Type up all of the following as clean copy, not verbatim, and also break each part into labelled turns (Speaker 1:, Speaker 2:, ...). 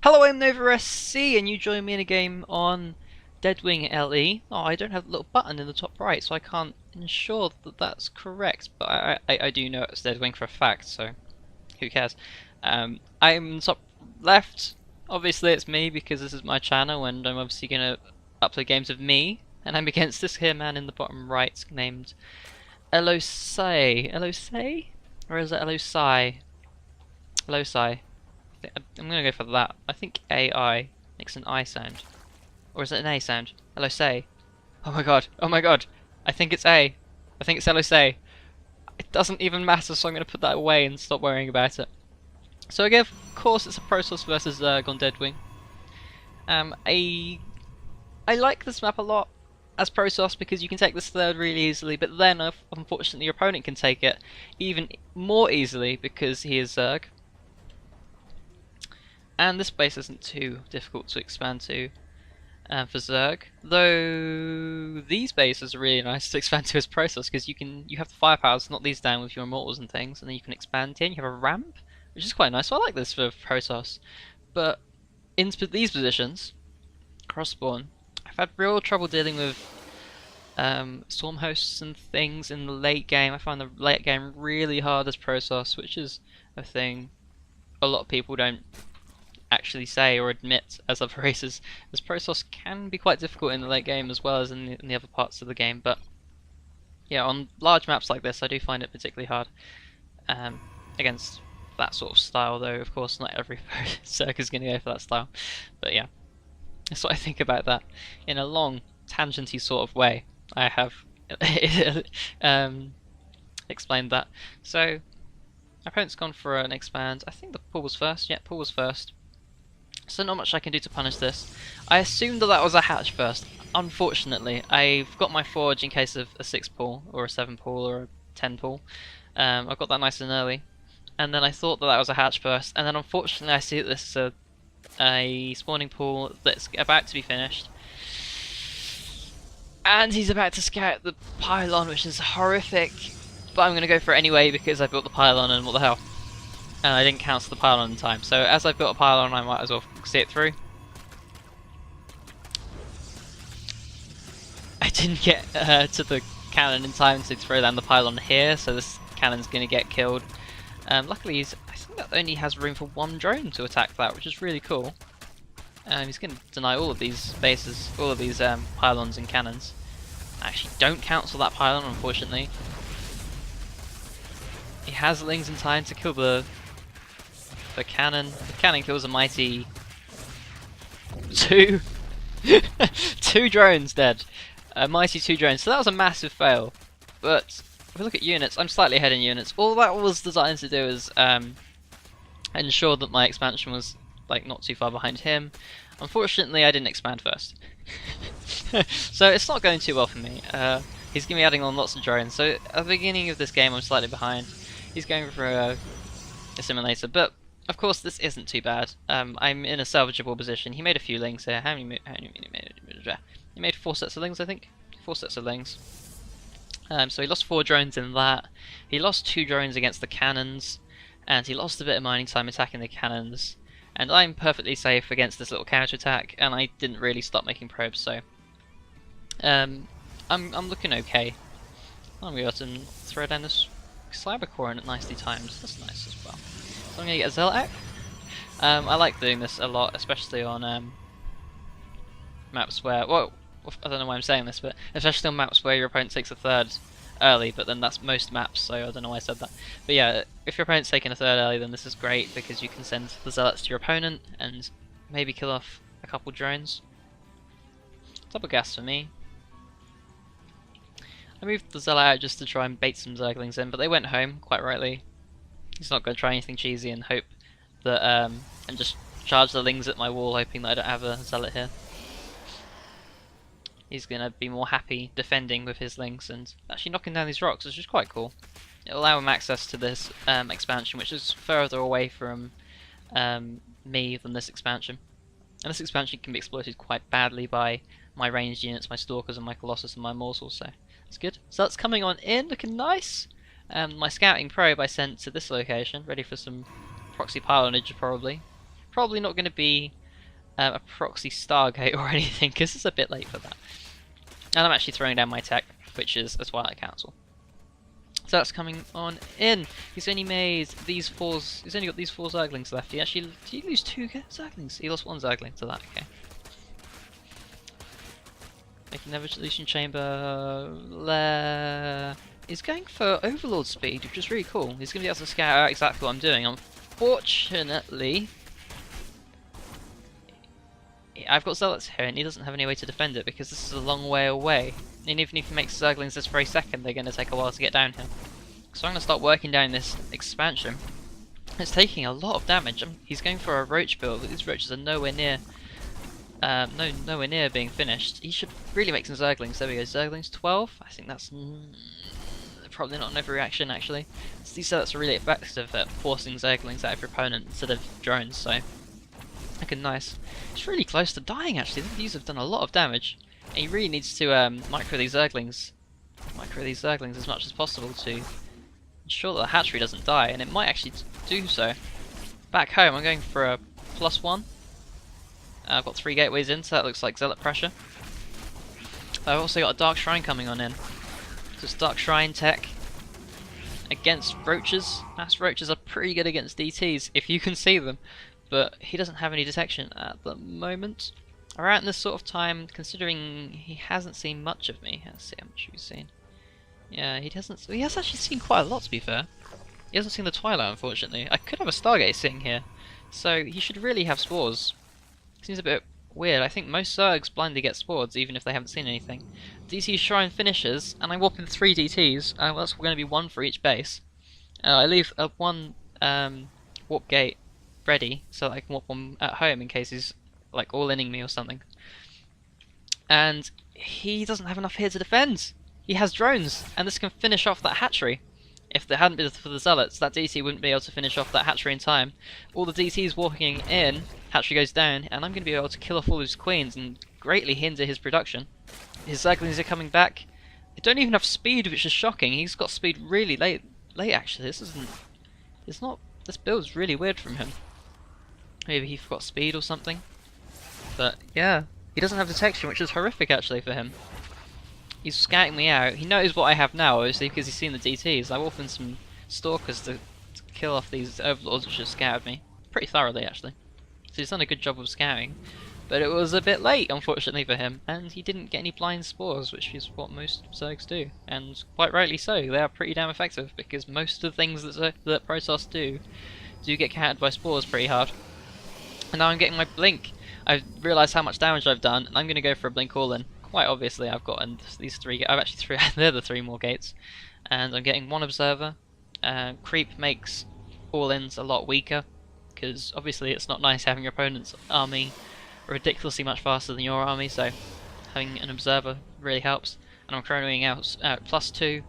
Speaker 1: Hello, I'm Nova SC, and you join me in a game on Deadwing LE. Oh, I don't have the little button in the top right, so I can't ensure that that's correct, but I do know it's Deadwing for a fact, so who cares? I'm top left. Obviously, it's me because this is my channel, and I'm obviously going to upload games of me, and I'm against this here man in the bottom right named Elosai. Elosai? Or is it Elosai? Elosai. I'm gonna go for that. I think AI makes an I sound. Or is it an A sound? Hello, say. Oh my god. Oh my god. I think it's A. I think it's hello, say. It doesn't even matter, so I'm gonna put that away and stop worrying about it. So again, of course, it's a Protoss versus Zerg on Deadwing. I like this map a lot as Protoss because you can take this third really easily, but then unfortunately your opponent can take it even more easily because he is Zerg. And this base isn't too difficult to expand to for Zerg, though these bases are really nice to expand to as Protoss because you have the firepower to knock these down with your immortals and things, and then you can expand here. And you have a ramp, which is quite nice. So I like this for Protoss, but in these positions, cross spawn, I've had real trouble dealing with storm hosts and things in the late game. I find the late game really hard as Protoss, which is a thing a lot of people don't actually say or admit as other races, as Protoss can be quite difficult in the late game as well as in the other parts of the game. But yeah, on large maps like this I do find it particularly hard against that sort of style, though of course not every Zerg is going to go for that style. But yeah, that's what I think about that in a long tangenty sort of way. I have explained that. So my opponent's gone for an expand. I think the pull was first. Yeah, pull was first. So not much I can do to punish this. I assumed that that was a hatch first. Unfortunately, I've got my forge in case of a 6 pull, or a 7 pull, or a 10 pull. I got that nice and early. And then I thought that that was a hatch first, and then unfortunately I see that this is a spawning pool that's about to be finished. And he's about to scout the pylon, which is horrific. But I'm going to go for it anyway because I built the pylon, and what the hell. And I didn't cancel the pylon in time. So as I've built a pylon, I might as well see it through. I didn't get to the cannon in time to throw down the pylon here, so this cannon's going to get killed. Luckily, I think that only has room for one drone to attack that, which is really cool. He's going to deny all of these bases, all of these pylons and cannons. I actually don't cancel that pylon, unfortunately. He has lings in time to kill the cannon. The cannon kills a mighty two drones dead. A mighty 2 drones. So that was a massive fail. But if we look at units, I'm slightly ahead in units. All that was designed to do is ensure that my expansion was like not too far behind him. Unfortunately, I didn't expand first. So it's not going too well for me. He's going to be adding on lots of drones. So at the beginning of this game, I'm slightly behind. He's going for a simulator, but of course this isn't too bad. I'm in a salvageable position. He made a few lings here. How many he made 4 sets of lings, I think. 4 sets of lings. So he lost 4 drones in that. He lost 2 drones against the cannons, and he lost a bit of mining time attacking the cannons. And I'm perfectly safe against this little counter attack, and I didn't really stop making probes, so I'm looking okay. I'm going to throw down this cyber core in at nicely timed. That's nice as well. So I'm going to get a zealot out. I like doing this a lot, especially on maps where, well, I don't know why I'm saying this, but especially on maps where your opponent takes a third early, but then that's most maps, so I don't know why I said that. But yeah, if your opponent's taking a third early, then this is great because you can send the zealots to your opponent and maybe kill off a couple drones. Double gas for me. I moved the zealot out just to try and bait some zerglings in, but they went home, quite rightly. He's not going to try anything cheesy and hope that, and just charge the lings at my wall, hoping that I don't have a zealot here. He's going to be more happy defending with his lings and actually knocking down these rocks, which is quite cool. It'll allow him access to this expansion, which is further away from me than this expansion. And this expansion can be exploited quite badly by my ranged units, my Stalkers and my Colossus and my Immortals, so that's good. So that's coming on in, looking nice. My scouting probe I sent to this location, ready for some proxy pylonage probably. probably not going to be a proxy Stargate or anything, because it's a bit late for that. And I'm actually throwing down my tech, which is a Twilight Council. So that's coming on in. He's only made these fours. He's only got these 4 Zerglings left. He actually, did he lose 2 Zerglings? He lost 1 Zergling to that. Okay. Making an Evolution Chamber. He's going for Overlord speed, which is really cool. He's going to be able to scout out exactly what I'm doing. Unfortunately, I've got Zealots here, and he doesn't have any way to defend it because this is a long way away. And even if he makes Zerglings this very second, they're going to take a while to get down here. So I'm going to start working down this expansion. It's taking a lot of damage. He's going for a Roach build, but these Roaches are nowhere near nowhere near being finished. He should really make some Zerglings. There we go, Zerglings 12. I think that's probably not an overreaction actually. So these Zealots are really effective at forcing Zerglings out of your opponent instead of drones, so looking nice. It's really close to dying actually. These have done a lot of damage. And he really needs to micro these Zerglings as much as possible to ensure that the hatchery doesn't die, and it might actually do so. Back home I'm going for a +1. I've got 3 gateways in, so that looks like Zealot pressure. I've also got a Dark Shrine coming on in. Just Dark Shrine tech against Roaches. Mass Roaches are pretty good against DTs, if you can see them. But he doesn't have any detection at the moment. Around this sort of time, considering he hasn't seen much of me. Let's see how much he's seen. Yeah, he has actually seen quite a lot, to be fair. He hasn't seen the Twilight, unfortunately. I could have a Stargate sitting here, so he should really have spores. Seems a bit weird. I think most Zergs blindly get spores, even if they haven't seen anything. DT Shrine finishes, and I warp in 3 DTs. Well, that's going to be 1 for each base. I leave 1 warp gate ready, so that I can warp one at home in case he's like all-inning me or something. And he doesn't have enough here to defend. He has drones, and this can finish off that hatchery. If there hadn't been for the Zealots, that DT wouldn't be able to finish off that hatchery in time. All the DTs walking in, hatchery goes down, and I'm going to be able to kill off all his queens and greatly hinder his production. His Zerglings are coming back. They don't even have speed, which is shocking. He's got speed really late actually. This build's really weird from him. Maybe he forgot speed or something. But yeah, he doesn't have detection, which is horrific actually for him. He's scouting me out. He knows what I have now, obviously, because he's seen the DTs. I warped in some Stalkers to kill off these Overlords, which have scouted me pretty thoroughly actually. So he's done a good job of scouting, but it was a bit late, unfortunately for him, and he didn't get any blind spores, which is what most Zergs do, and quite rightly so. They are pretty damn effective because most of the things that Protoss do get countered by spores pretty hard. And now I'm getting my blink. I've realised how much damage I've done, and I'm going to go for a blink all-in. Quite obviously, I've got these 3. I've actually they're the 3 more gates, and I'm getting 1 observer. Creep makes all-ins a lot weaker, because obviously it's not nice having your opponent's army ridiculously much faster than your army. So having an observer really helps. And I'm chronoing out +2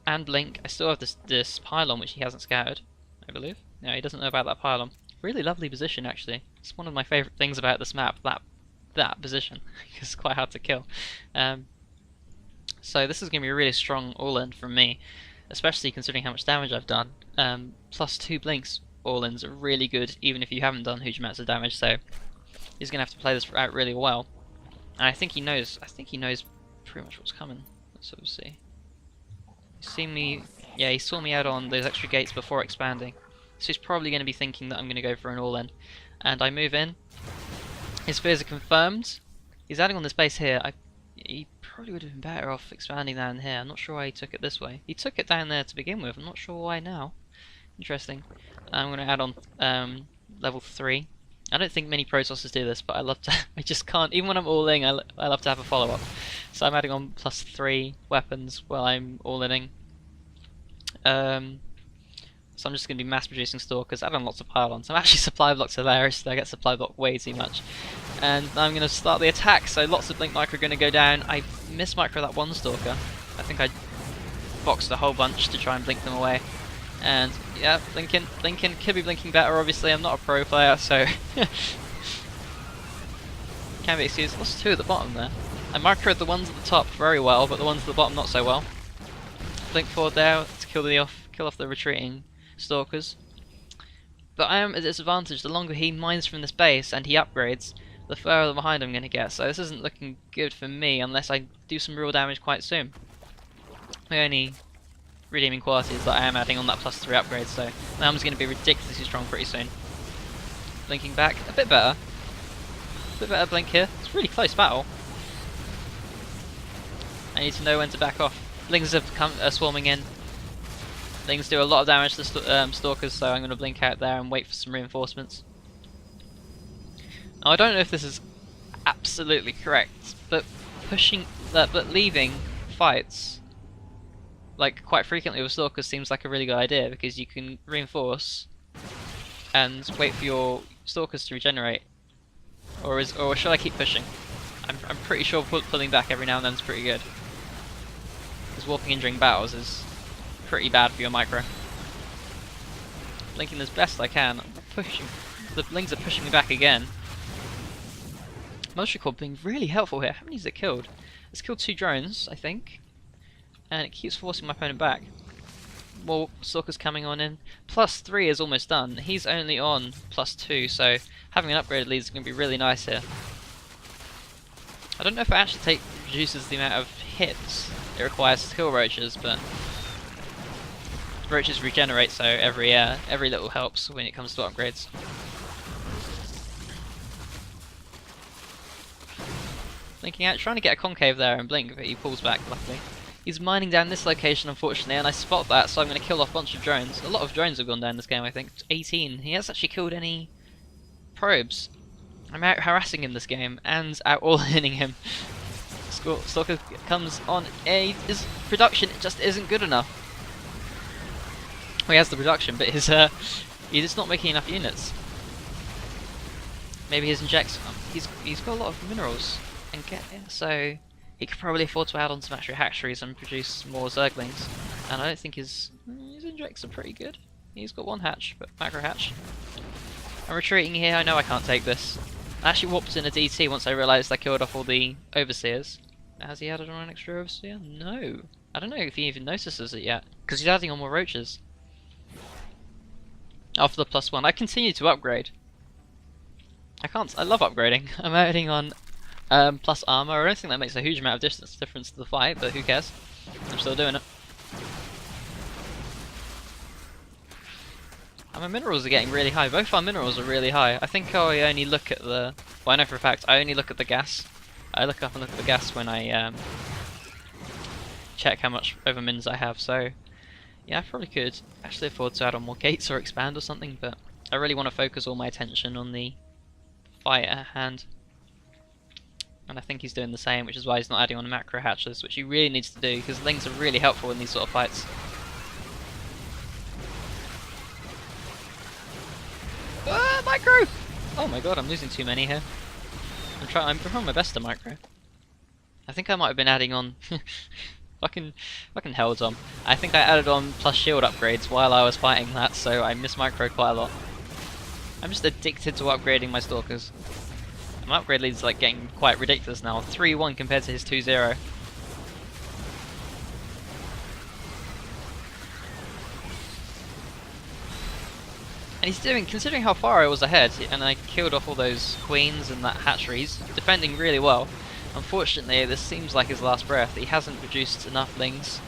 Speaker 1: and blink. I still have this pylon which he hasn't scouted, I believe. No, he doesn't know about that pylon. Really lovely position actually. It's one of my favourite things about this map, that position. It's quite hard to kill. So this is going to be a really strong all-in from me, especially considering how much damage I've done. +2 blinks all-ins are really good even if you haven't done huge amounts of damage, so he's going to have to play this out really well. And I think he knows pretty much what's coming. Let's sort of see. He saw me out on those extra gates before expanding. So he's probably going to be thinking that I'm going to go for an all-in. And I move in. His fears are confirmed. He's adding on this base here. He probably would have been better off expanding down here. I'm not sure why he took it this way. He took it down there to begin with. I'm not sure why now. Interesting. I'm going to add on level 3. I don't think many Protosses do this, but I love to. I just can't. Even when I'm all-in, I love to have a follow-up. So I'm adding on +3 weapons while I'm all-inning. So I'm just going to be mass producing Stalkers, add on lots of pylons. I'm actually supply blocked hilarious, so I get supply blocked way too much. And I'm going to start the attack, so lots of blink micro are going to go down. I missed micro that 1 Stalker. I think I boxed a whole bunch to try and blink them away. And yeah, blinking could be blinking better obviously. I'm not a pro player, so can be excused. Lost 2 at the bottom there. I microed the ones at the top very well, but the ones at the bottom not so well. Blink forward there to kill off the retreating Stalkers. But I am at a disadvantage. The longer he mines from this base and he upgrades, the further behind I'm going to get. So this isn't looking good for me unless I do some real damage quite soon. My only redeeming quality is that I am adding on that +3 upgrade, so my arm's going to be ridiculously strong pretty soon. Blinking back, a bit better. A bit better blink here. It's a really close battle. I need to know when to back off. Lings have come swarming in. Lings do a lot of damage to Stalkers, so I'm going to blink out there and wait for some reinforcements. Now I don't know if this is absolutely correct, but leaving fights like quite frequently with Stalkers seems like a really good idea, because you can reinforce and wait for your Stalkers to regenerate. Or should I keep pushing? I'm pretty sure pulling back every now and then is pretty good, because warping in during battles is pretty bad for your micro. Blinking as best I can. I'm pushing. The Lings are pushing me back again. Motion Core being really helpful here. How many has it killed? It's killed 2 drones, I think. And it keeps forcing my opponent back. More Stalkers coming on in. +3 is almost done. He's only on +2, so having an upgraded lead is going to be really nice here. I don't know if it actually reduces the amount of hits it requires to kill roaches, but roaches regenerate, so every little helps when it comes to upgrades. Blinking out, trying to get a concave there and blink, but he pulls back luckily. He's mining down this location unfortunately, and I spot that, so I'm going to kill off a bunch of drones. A lot of drones have gone down this game, I think. 18. He hasn't actually killed any probes. I'm out harassing him this game, and out all-inning him. Stalker comes on, his production just isn't good enough. Well, he has the production, but he's just not making enough units. Maybe his injects. He's got a lot of minerals, and so he could probably afford to add on some extra hatcheries and produce more Zerglings. And I don't think his injects are pretty good. He's got 1 hatch, but macro hatch. I'm retreating here. I know I can't take this. I actually warped in a DT once I realised I killed off all the overseers. Has he added on an extra overseer? No. I don't know if he even notices it yet, because he's adding on more roaches. After the +1, I continue to upgrade. I love upgrading. I'm adding on plus armor. I don't think that makes a huge amount of difference to the fight, but who cares? I'm still doing it. And my minerals are getting really high. Both our minerals are really high. I think I only look at the... Well, I know for a fact, I only look at the gas. I look up and look at the gas when I check how much over mins I have, so... Yeah, I probably could actually afford to add on more gates or expand or something, but I really want to focus all my attention on the fight at hand. And I think he's doing the same, which is why he's not adding on the macro hatches, which he really needs to do, because Lings are really helpful in these sort of fights. Ah, micro! Oh my god, I'm losing too many here. I'm trying my best to micro. I think I might have been adding on... fucking hell, Tom. I think I added on plus shield upgrades while I was fighting that, so I miss micro quite a lot. I'm just addicted to upgrading my Stalkers. My upgrade lead's like getting quite ridiculous now. 3-1 compared to his 2-0. And he's doing, considering how far I was ahead, and I killed off all those queens and that hatchery, he's defending really well. Unfortunately, this seems like his last breath. He hasn't produced enough Lings.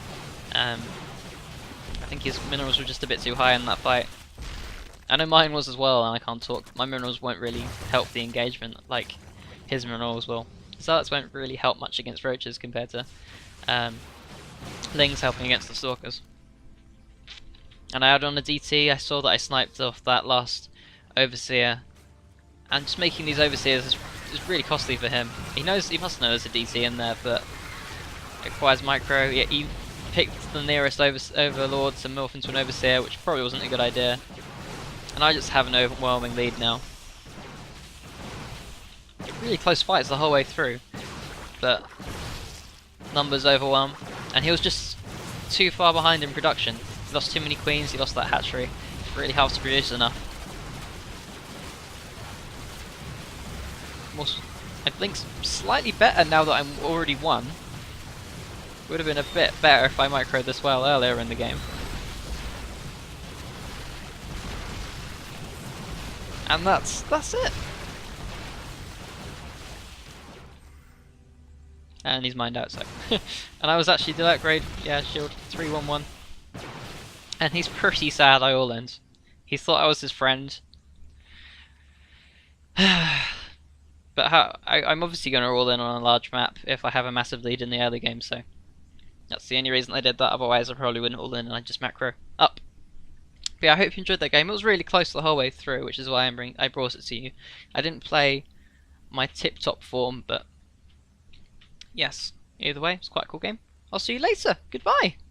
Speaker 1: I think his minerals were just a bit too high in that fight. I know mine was as well, and I can't talk. My minerals won't really help the engagement like his minerals will. Zealots won't really help much against roaches compared to Lings helping against the Stalkers. And I added on a DT. I saw that I sniped off that last Overseer, and just making these Overseers is really costly for him. He must know there's a DT in there, but it requires micro. Yeah, he picked the nearest Overlord to morph into an Overseer, which probably wasn't a good idea. And I just have an overwhelming lead now. Really close fights the whole way through, but numbers overwhelm. And he was just too far behind in production. He lost too many queens, he lost that hatchery. It's really hard to produce enough. I think slightly better now that I'm already won. Would have been a bit better if I microed this well earlier in the game. And that's it. And he's mined out, so. And I was actually the upgrade, yeah, shield 311. And he's pretty sad I all-end. He thought I was his friend. But I'm obviously going to all in on a large map if I have a massive lead in the early game, so that's the only reason I did that. Otherwise I probably wouldn't all in and I'd just macro up. But yeah, I hope you enjoyed that game. It was really close the whole way through, which is why I brought it to you. I didn't play my tip-top form, but yes, either way, it's quite a cool game. I'll see you later. Goodbye!